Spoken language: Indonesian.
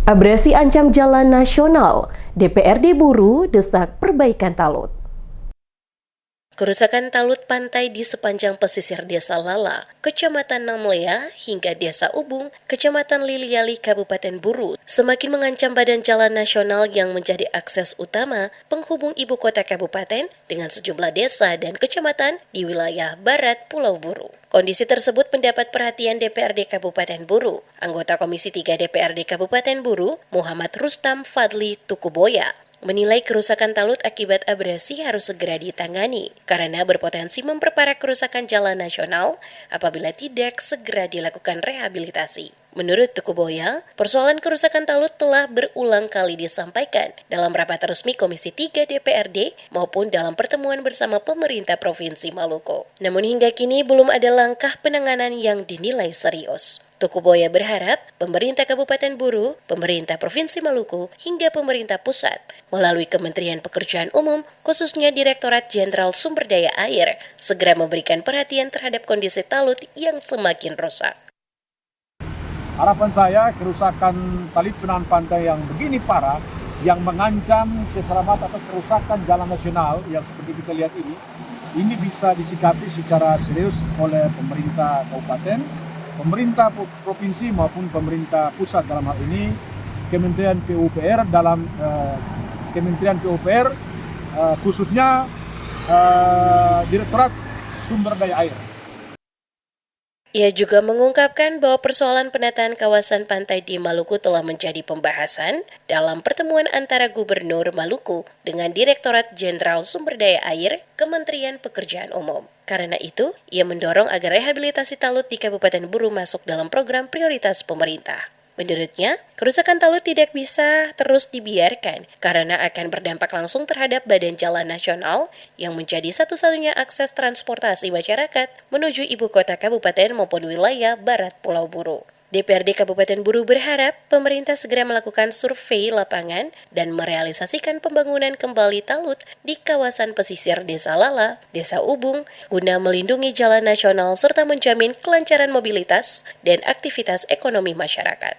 Abrasi ancam jalan nasional, DPRD buru desak perbaikan talut. Kerusakan talut pantai di sepanjang pesisir Desa Lala, Kecamatan Namlea, hingga Desa Ubung, Kecamatan Liliali, Kabupaten Buru, semakin mengancam badan jalan nasional yang menjadi akses utama penghubung ibu kota kabupaten dengan sejumlah desa dan kecamatan di wilayah barat Pulau Buru. Kondisi tersebut mendapat perhatian DPRD Kabupaten Buru. Anggota Komisi 3 DPRD Kabupaten Buru, Muhammad Rustam Fadli Tukuboya, menilai kerusakan talut akibat abrasi harus segera ditangani karena berpotensi memperparah kerusakan jalan nasional apabila tidak segera dilakukan rehabilitasi. Menurut Tukuboya, persoalan kerusakan talut telah berulang kali disampaikan dalam rapat resmi Komisi 3 DPRD maupun dalam pertemuan bersama pemerintah Provinsi Maluku. Namun hingga kini belum ada langkah penanganan yang dinilai serius. Tukuboya berharap pemerintah Kabupaten Buru, pemerintah Provinsi Maluku, hingga pemerintah pusat melalui Kementerian Pekerjaan Umum, khususnya Direktorat Jenderal Sumber Daya Air, segera memberikan perhatian terhadap kondisi talut yang semakin rusak. Harapan saya kerusakan tali penahan pantai yang begini parah, yang mengancam keselamatan atau kerusakan jalan nasional yang seperti kita lihat ini bisa disikapi secara serius oleh pemerintah kabupaten, pemerintah provinsi maupun pemerintah pusat dalam hal ini Kementerian PUPR khususnya Direktorat Sumber Daya Air. Ia juga mengungkapkan bahwa persoalan penataan kawasan pantai di Maluku telah menjadi pembahasan dalam pertemuan antara Gubernur Maluku dengan Direktorat Jenderal Sumber Daya Air Kementerian Pekerjaan Umum. Karena itu, ia mendorong agar rehabilitasi talut di Kabupaten Buru masuk dalam program prioritas pemerintah. Menurutnya, kerusakan talut tidak bisa terus dibiarkan karena akan berdampak langsung terhadap badan jalan nasional yang menjadi satu-satunya akses transportasi masyarakat menuju ibu kota kabupaten maupun wilayah barat Pulau Buru. DPRD Kabupaten Buru berharap pemerintah segera melakukan survei lapangan dan merealisasikan pembangunan kembali talut di kawasan pesisir Desa Lala, Desa Ubung, guna melindungi jalan nasional serta menjamin kelancaran mobilitas dan aktivitas ekonomi masyarakat.